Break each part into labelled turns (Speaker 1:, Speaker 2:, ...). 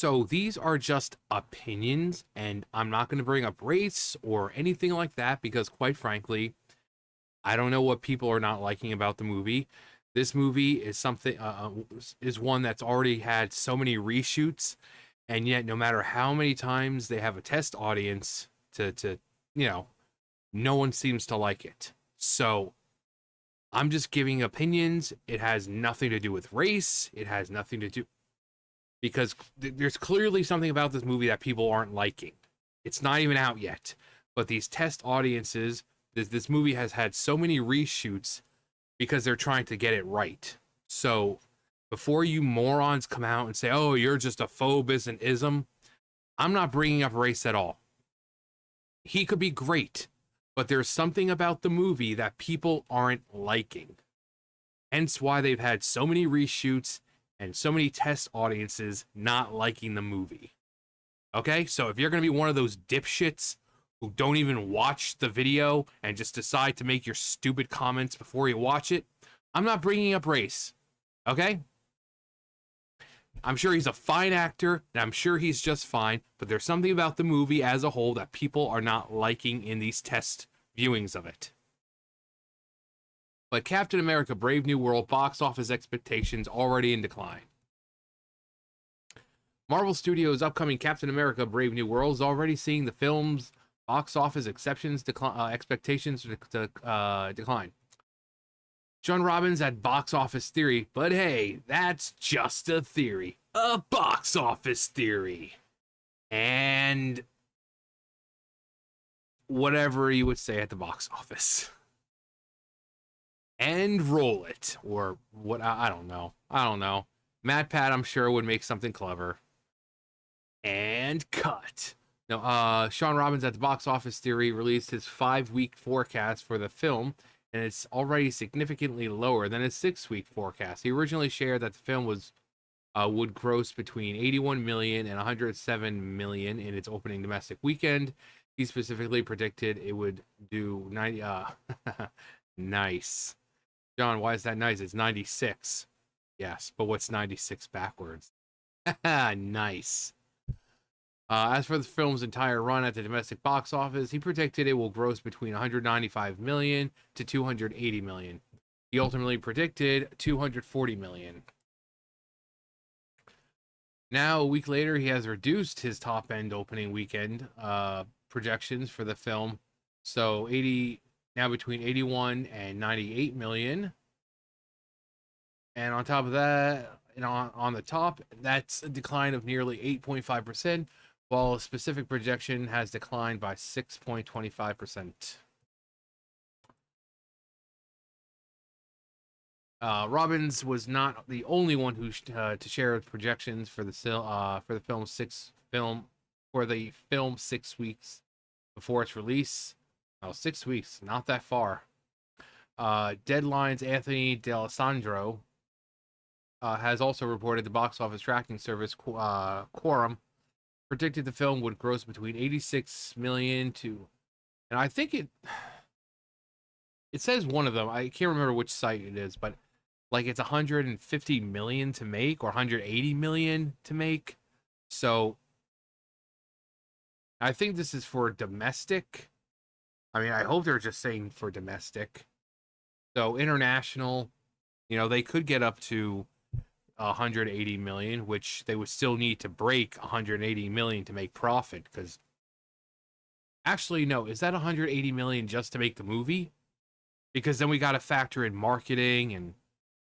Speaker 1: So these are just opinions, and I'm not going to bring up race or anything like that because, quite frankly, I don't know what people are not liking about the movie. This movie is something is one that's already had so many reshoots, and yet no matter how many times they have a test audience to you know, no one seems to like it. So I'm just giving opinions. It has nothing to do with race. It has nothing to do because there's clearly something about this movie that people aren't liking. It's not even out yet, but these test audiences, this movie has had so many reshoots because they're trying to get it right. So before you morons come out and say, "Oh, you're just a phobis and ism," I'm not bringing up race at all. He could be great, but there's something about the movie that people aren't liking. Hence why they've had so many reshoots and so many test audiences not liking the movie. Okay? So if you're going to be one of those dipshits who don't even watch the video and just decide to make your stupid comments before you watch it, I'm not bringing up race. Okay? I'm sure he's a fine actor, and I'm sure he's just fine, but there's something about the movie as a whole that people are not liking in these test viewings of it. But Captain America Brave New World box office expectations already in decline. Marvel Studios' upcoming Captain America Brave New World is already seeing the film's box office expectations decline. John Robbins at Box Office Theory, but hey, that's just a theory. A box office theory. And whatever you would say at the box office. And roll it. Or what, I don't know. I don't know. Matt Pat, I'm sure, would make something clever. And cut. No, Sean Robbins at the Box Office Theory released his 5-week forecast for the film, and it's already significantly lower than his 6-week forecast. He originally shared that the film would gross between 81 million and 107 million in its opening domestic weekend. He specifically predicted it would do 90. Nice, John. Why is that nice? It's 96. Yes, but what's 96 backwards? Nice. As for the film's entire run at the domestic box office, he predicted it will gross between 195 million to 280 million. He ultimately predicted 240 million. Now, a week later, he has reduced his top end opening weekend projections for the film. So now between 81 and 98 million. And on top of that, on the top, that's a decline of nearly 8.5%, while a specific projection has declined by 6.25%. Robbins was not the only one who to share projections for the film 6 weeks before its release. Oh, 6 weeks, not that far. Deadline's Anthony D'Alessandro has also reported the box office tracking service Quorum predicted the film would gross between 86 million to, and I think it says one of them. I can't remember which site it is, but like it's 150 million to make or 180 million to make. So I think this is for domestic. I mean, I hope they're just saying for domestic. So international, they could get up to 180 million, which they would still need to break 180 million to make profit. Because actually, no, is that 180 million just to make the movie? Because then we got to factor in marketing and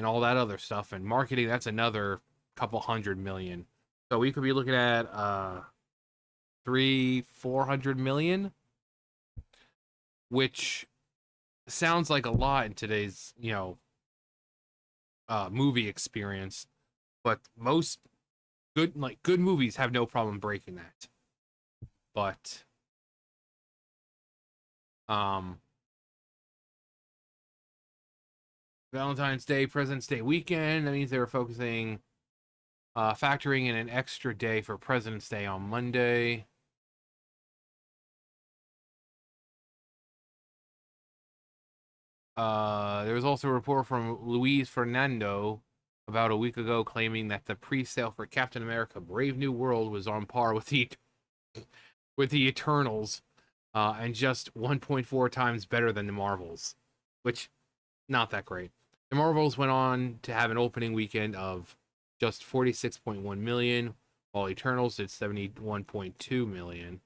Speaker 1: all that other stuff. And marketing, that's another couple 100 million. So we could be looking at 400 million, which sounds like a lot in today's movie experience, but most good movies have no problem breaking that. But Valentine's Day, President's Day weekend, that means they were factoring in an extra day for President's Day on Monday. There was also a report from Luis Fernando about a week ago, claiming that the pre-sale for Captain America: Brave New World was on par with the Eternals, and just 1.4 times better than the Marvels, which not that great. The Marvels went on to have an opening weekend of just 46.1 million, while Eternals did 71.2 million.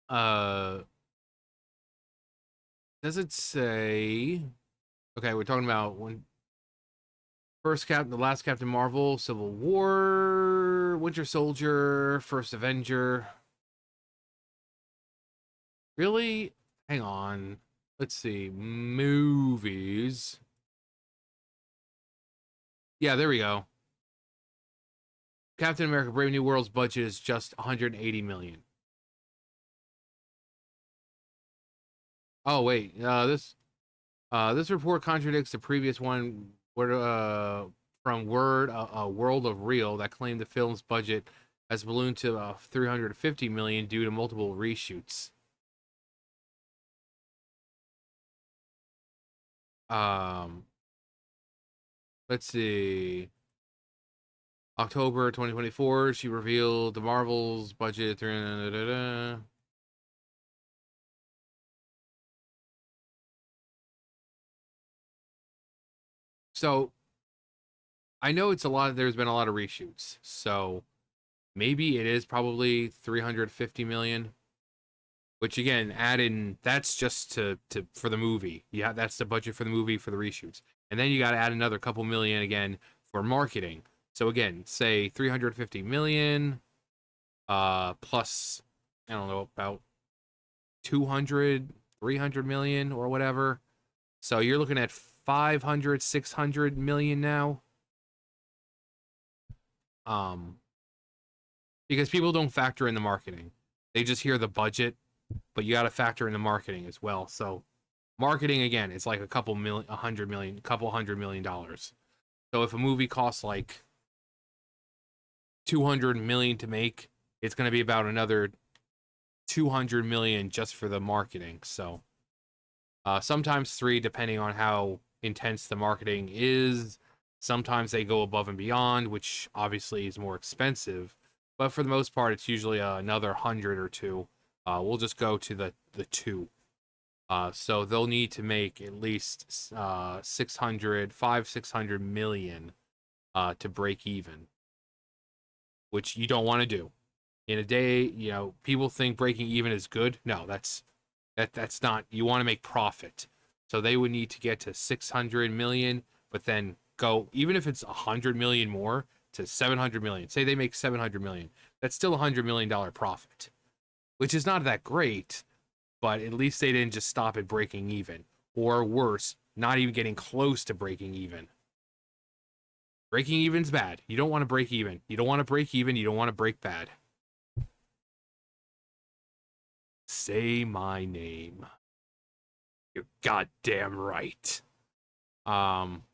Speaker 1: Uh, does it say? Okay, we're talking about the last Captain Marvel, Civil War, Winter Soldier, First Avenger. Really? Hang on. Let's see. Movies. Yeah, there we go. Captain America: Brave New World's budget is just 180 million. Oh wait, this report contradicts the previous one from World of Real that claimed the film's budget has ballooned to 350 million due to multiple reshoots. Um, let's see. October 2024, she revealed the Marvel's budget. So I know it's a lot. There's been a lot of reshoots, so maybe it is probably 350 million. Which again, add in that's just to for the movie. Yeah, that's the budget for the movie for the reshoots, and then you got to add another couple million again for marketing. So again, say 350 million, plus I don't know about 200, 300 million or whatever. So you're looking at 500, 600 million now. Um, because people don't factor in the marketing. They just hear the budget, but you got to factor in the marketing as well. So marketing again, it's like a couple million, 100 million, couple $100 million. So if a movie costs like 200 million to make, it's going to be about another 200 million just for the marketing. So sometimes three, depending on how intense the marketing is. Sometimes they go above and beyond, which obviously is more expensive. But for the most part, it's usually another 100 or two. We'll just go to the two. So they'll need to make at least 600 million to break even, which you don't want to do. In a day, people think breaking even is good. No, that's not. You want to make profit. So they would need to get to 600 million, but then go, even if it's 100 million more, to 700 million. Say they make 700 million. That's still $100 million profit, which is not that great, but at least they didn't just stop at breaking even. Or worse, not even getting close to breaking even. Breaking even's bad. You don't want to break even. You don't want to break even. You don't want to break bad. Say my name. You're goddamn right. Um,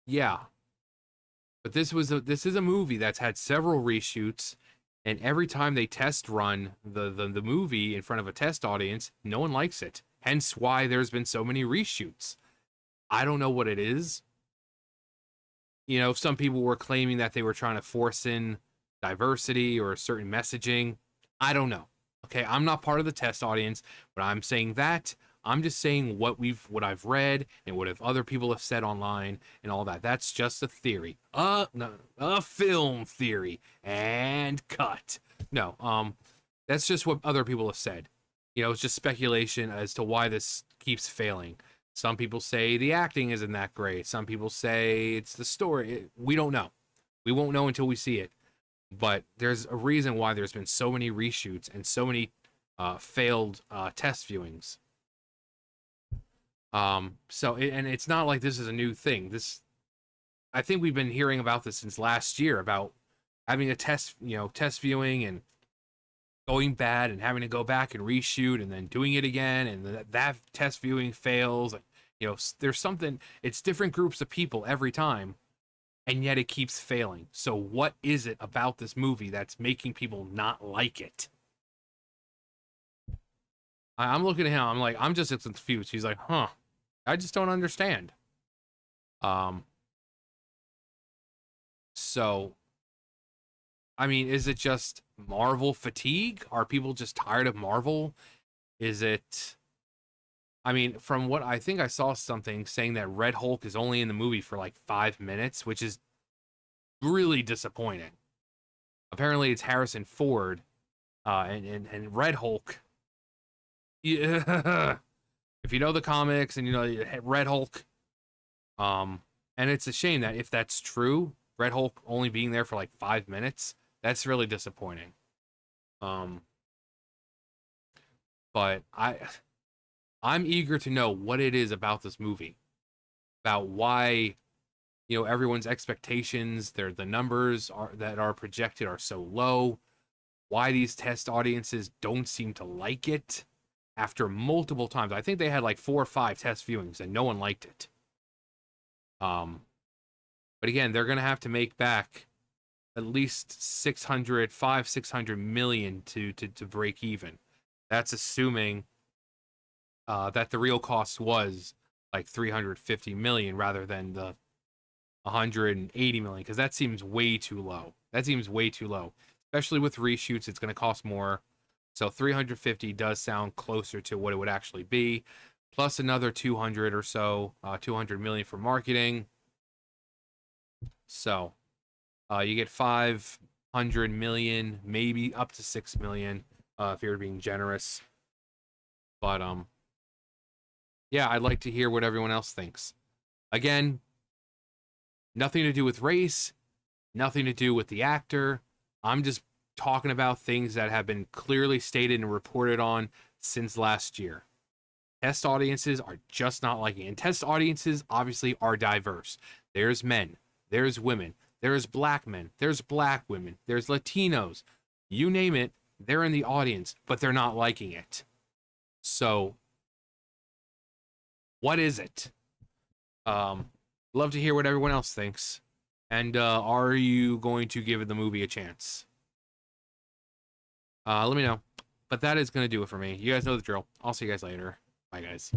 Speaker 1: yeah, but this is a movie that's had several reshoots, and every time they test run the movie in front of a test audience, no one likes it. Hence why there's been so many reshoots. I don't know what it is. Some people were claiming that they were trying to force in diversity or certain messaging. I don't know. Okay, I'm not part of the test audience, but I'm saying that I'm just saying what I've read and what if other people have said online and all that. That's just a theory. No, a film theory and cut. No, that's just what other people have said. It's just speculation as to why this keeps failing. Some people say the acting isn't that great. Some people say it's the story. We don't know. We won't know until we see it. But there's a reason why there's been so many reshoots and so many failed test viewings. And it's not like this is a new thing. I think we've been hearing about this since last year about having a test viewing and going bad and having to go back and reshoot and then doing it again, and that test viewing fails. There's something. It's different groups of people every time, and yet it keeps failing. So what is it about this movie that's making people not like it? I'm looking at him. I'm like, I'm just confused. He's like, huh? I just don't understand. Um. So, I mean, is it just Marvel fatigue? Are people just tired of Marvel? Is it? I mean, from what I think I saw something saying that Red Hulk is only in the movie for like 5 minutes, which is really disappointing. Apparently, it's Harrison Ford, and Red Hulk. Yeah, if you know the comics and you know Red Hulk, um, and it's a shame that if that's true, Red Hulk only being there for like 5 minutes, that's really disappointing. Um, but I'm eager to know what it is about this movie, about why everyone's expectations, the numbers that are projected are so low, why these test audiences don't seem to like it after multiple times. I think they had like 4 or 5 test viewings and no one liked it. Um, but again, they're gonna have to make back at least 600 million to break even. That's assuming that the real cost was like 350 million rather than the 180 million, because that seems way too low. That seems way too low, especially with reshoots. It's going to cost more. So 350 does sound closer to what it would actually be, plus another 200 or so, 200 million for marketing. So you get 500 million, maybe up to 6 million if you're being generous. But yeah, I'd like to hear what everyone else thinks. Again, nothing to do with race, nothing to do with the actor. I'm just talking about things that have been clearly stated and reported on since last year. Test audiences are just not liking it. And test audiences obviously are diverse. There's men, there's women, there's black men, there's black women, there's Latinos. You name it, they're in the audience, but they're not liking it. So, what is it? Love to hear what everyone else thinks. And are you going to give the movie a chance? Let me know. But that is going to do it for me. You guys know the drill. I'll see you guys later. Bye, guys.